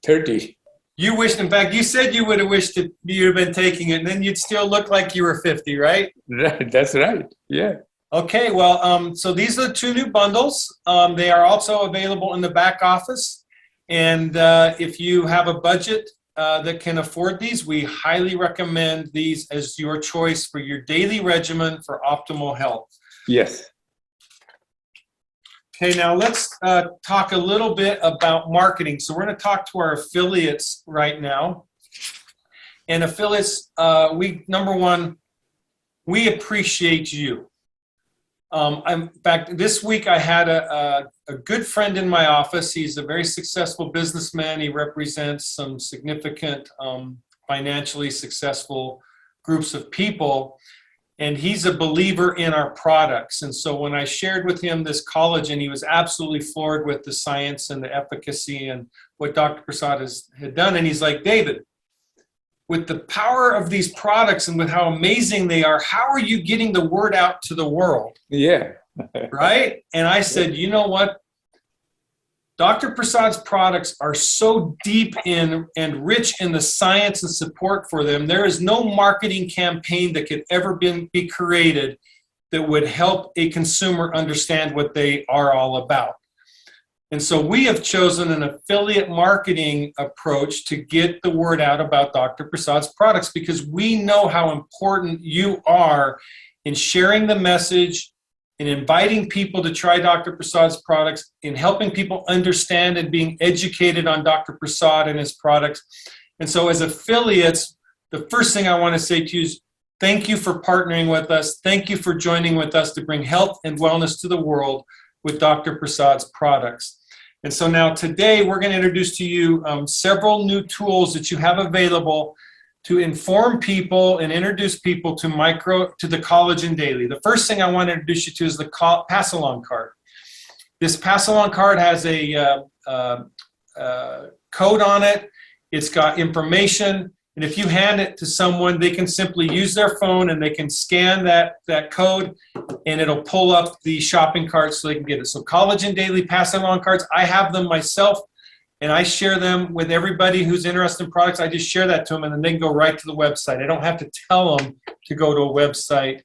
30. You wished, in fact, you said you would have wished that you'd have been taking it, and then you'd still look like you were 50, right? Right. That's right. Yeah. Okay. Well, so these are the 2 new bundles. They are also available in the back office, and if you have a budget that can afford these, we highly recommend these as your choice for your daily regimen for optimal health. Yes. Okay, now let's talk a little bit about marketing. So we're going to talk to our affiliates right now. And affiliates, number one, we appreciate you. In fact, this week I had a good friend in my office. He's a very successful businessman. He represents some significant financially successful groups of people. And he's a believer in our products. And so when I shared with him this collagen, he was absolutely floored with the science and the efficacy and what Dr. Prasad had done. And he's like, David, with the power of these products and with how amazing they are, how are you getting the word out to the world? Yeah. Right? And I said, you know what? Dr. Prasad's products are so deep in and rich in the science and support for them. There is no marketing campaign that could ever be created that would help a consumer understand what they are all about. And so we have chosen an affiliate marketing approach to get the word out about Dr. Prasad's products, because we know how important you are in sharing the message, in inviting people to try Dr. Prasad's products, in helping people understand and being educated on Dr. Prasad and his products. And so as affiliates, the first thing I want to say to you is thank you for partnering with us. Thank you for joining with us to bring health and wellness to the world with Dr. Prasad's products. And so now today we're going to introduce to you several new tools that you have available to inform people and introduce people to the Collagen Daily. The first thing I want to introduce you to is the pass-along card. This pass-along card has a code on it. It's got information, and if you hand it to someone, they can simply use their phone and they can scan that code, and it'll pull up the shopping cart so they can get it. So Collagen Daily pass-along cards, I have them myself, and I share them with everybody who's interested in products. I just share that to them, and then they can go right to the website. I don't have to tell them to go to a website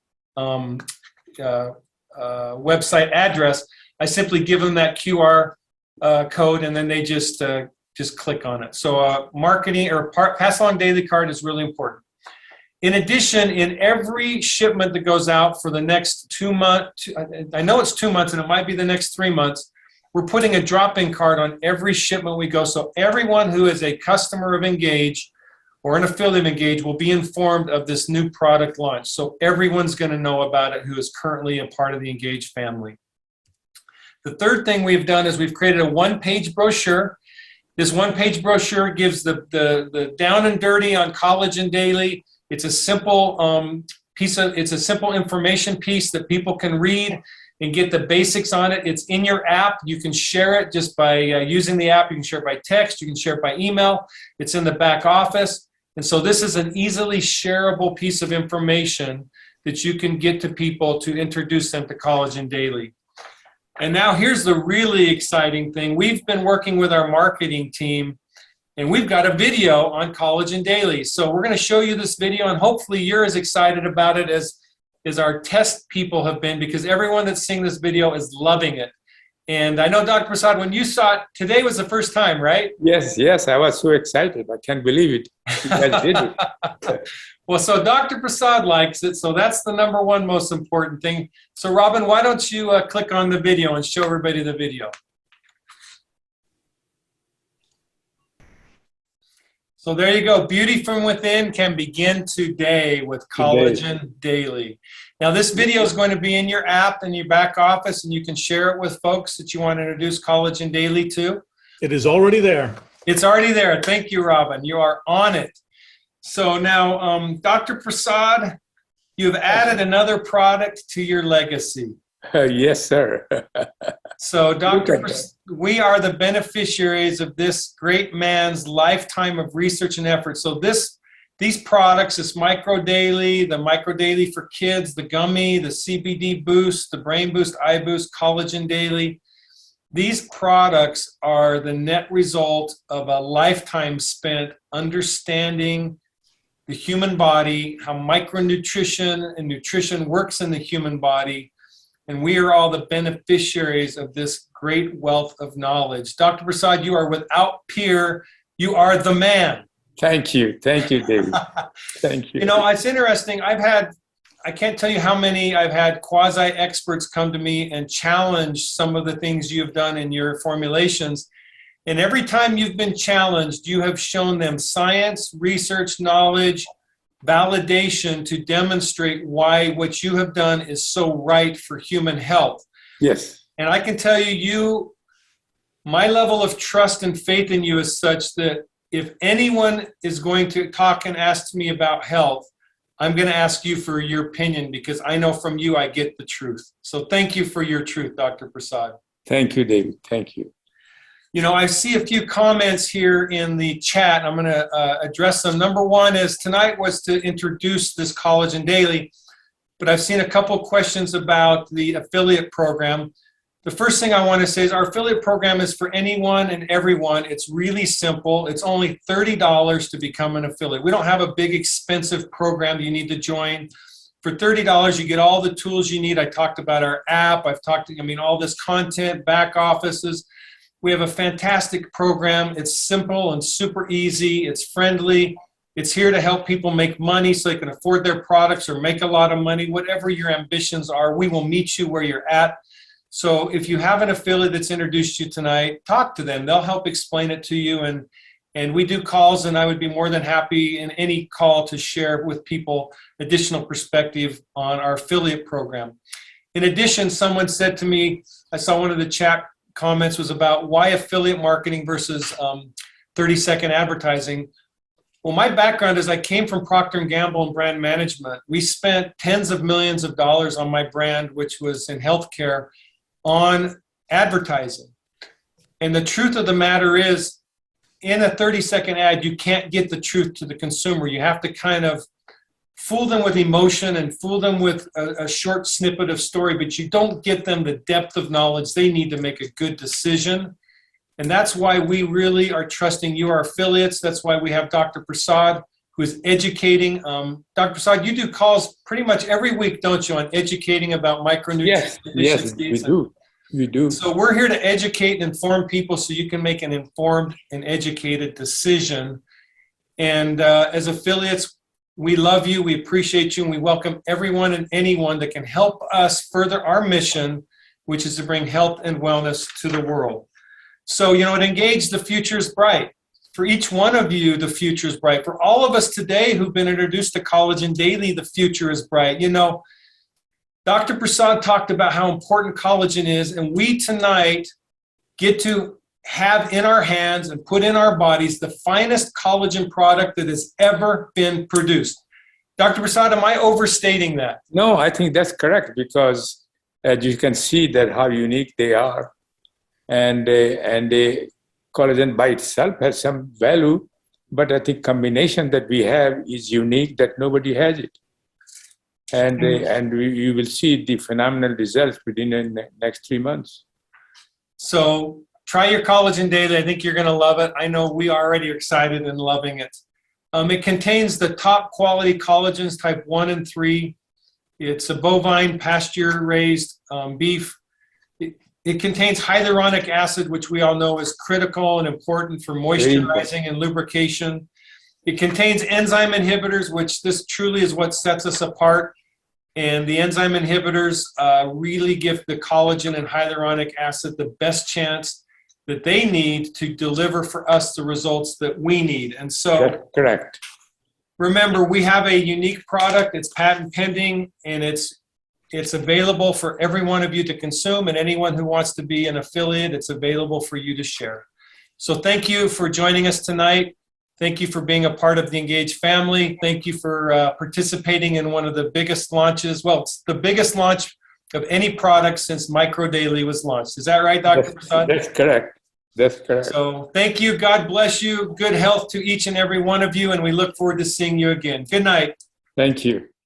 website address. I simply give them that QR code, and then they just click on it. So marketing or pass-along daily card is really important. In addition, in every shipment that goes out for the next 2 months, I know it's 2 months, and it might be the next 3 months, we're putting a drop-in card on every shipment we go. So everyone who is a customer of Engage or an affiliate of Engage will be informed of this new product launch. So everyone's going to know about it who is currently a part of the Engage family. The third thing we've done is we've created a one-page brochure. This one-page brochure gives the down and dirty on Collagen Daily. It's a simple it's a simple information piece that people can read and get the basics on it. It's in your app. You can share it just by using the app. You can share it by text. You can share it by email. It's in the back office. And so this is an easily shareable piece of information that you can get to people to introduce them to Collagen Daily. And now here's the really exciting thing. We've been working with our marketing team, and we've got a video on Collagen Daily. So we're going to show you this video, and hopefully you're as excited about it as our test people have been, because everyone that's seeing this video is loving it. And I know, Dr. Prasad, when you saw it, today was the first time, right? Yes, I was so excited. I can't believe it. You guys did it. Well, so Dr. Prasad likes it, so that's the number one most important thing. So Robin, why don't you click on the video and show everybody the video. So there you go. Beauty from within can begin today with Collagen Daily. Now this video is going to be in your app in your back office, and you can share it with folks that you want to introduce Collagen Daily to. It is already there. It's already there. Thank you, Robin. You are on it. So now, Dr. Prasad, you've added another product to your legacy. Yes, sir. So, Dr. Prasad, we are the beneficiaries of this great man's lifetime of research and effort. So these products, this Micro Daily, the Micro Daily for Kids, the Gummy, the CBD Boost, the Brain Boost, Eye Boost, Collagen Daily, these products are the net result of a lifetime spent understanding the human body, how micronutrition and nutrition works in the human body, and we are all the beneficiaries of this great wealth of knowledge. Dr. Prasad, you are without peer. You are the man. Thank you, David. Thank you. You know, it's interesting. I can't tell you how many I've had quasi-experts come to me and challenge some of the things you've done in your formulations. And every time you've been challenged, you have shown them science, research, knowledge, validation to demonstrate why what you have done is so right for human health. Yes. And I can tell you, my level of trust and faith in you is such that if anyone is going to talk and ask me about health, I'm going to ask you for your opinion, because I know from you I get the truth. So thank you for your truth, Dr. Prasad. Thank you, David. Thank you. You know, I see a few comments here in the chat. I'm going to address them. Number one is tonight was to introduce this Collagen Daily, but I've seen a couple questions about the affiliate program. The first thing I want to say is our affiliate program is for anyone and everyone. It's really simple. It's only $30 to become an affiliate. We don't have a big expensive program you need to join. For $30, you get all the tools you need. I talked about our app. All this content, back offices. We have a fantastic program. It's simple and super easy. It's friendly. It's here to help people make money so they can afford their products or make a lot of money. Whatever your ambitions are, we will meet you where you're at. So if you have an affiliate that's introduced you tonight, talk to them. They'll help explain it to you. And we do calls, and I would be more than happy in any call to share with people additional perspective on our affiliate program. In addition, someone said to me, I saw one of the chat comments was about why affiliate marketing versus 30-second advertising. Well, my background is I came from Procter & Gamble and brand management. We spent tens of millions of dollars on my brand, which was in healthcare, on advertising. And the truth of the matter is, in a 30-second ad, you can't get the truth to the consumer. You have to kind of fool them with emotion and fool them with a short snippet of story, but you don't get them the depth of knowledge they need to make a good decision. And that's why we really are trusting you, our affiliates. That's why we have Dr. Prasad, who is educating. Dr. Prasad, you do calls pretty much every week, don't you, on educating about micronutrients? Yes, we do. We do. So we're here to educate and inform people so you can make an informed and educated decision. And as affiliates, we love you, we appreciate you, and we welcome everyone and anyone that can help us further our mission, which is to bring health and wellness to the world. So, at Engage, the future is bright. For each one of you, the future is bright. For all of us today who've been introduced to Collagen Daily, the future is bright. Dr. Prasad talked about how important collagen is, and we tonight get to have in our hands and put in our bodies the finest collagen product that has ever been produced. Dr. Prasad, am I overstating that? No, I think that's correct, because as you can see that how unique they are. And the collagen by itself has some value, but I think combination that we have is unique, that nobody has it. And you will see the phenomenal results within the next 3 months. So try your Collagen Daily. I think you're going to love it. I know we already are excited and loving it. It contains the top quality collagens, type 1 and 3. It's a bovine pasture-raised beef. It contains hyaluronic acid, which we all know is critical and important for moisturizing and lubrication. It contains enzyme inhibitors, which this truly is what sets us apart. And the enzyme inhibitors really give the collagen and hyaluronic acid the best chance that they need to deliver for us the results that we need. And so, that's correct. Remember, we have a unique product. It's patent pending, and it's available for every one of you to consume, and anyone who wants to be an affiliate, it's available for you to share. So thank you for joining us tonight. Thank you for being a part of the Engage family. Thank you for participating in one of the biggest launches. Well, it's the biggest launch of any product since Micro Daily was launched. Is that right, Dr. Prasad? That's correct. That's correct. So thank you. God bless you. Good health to each and every one of you, and we look forward to seeing you again. Good night. Thank you.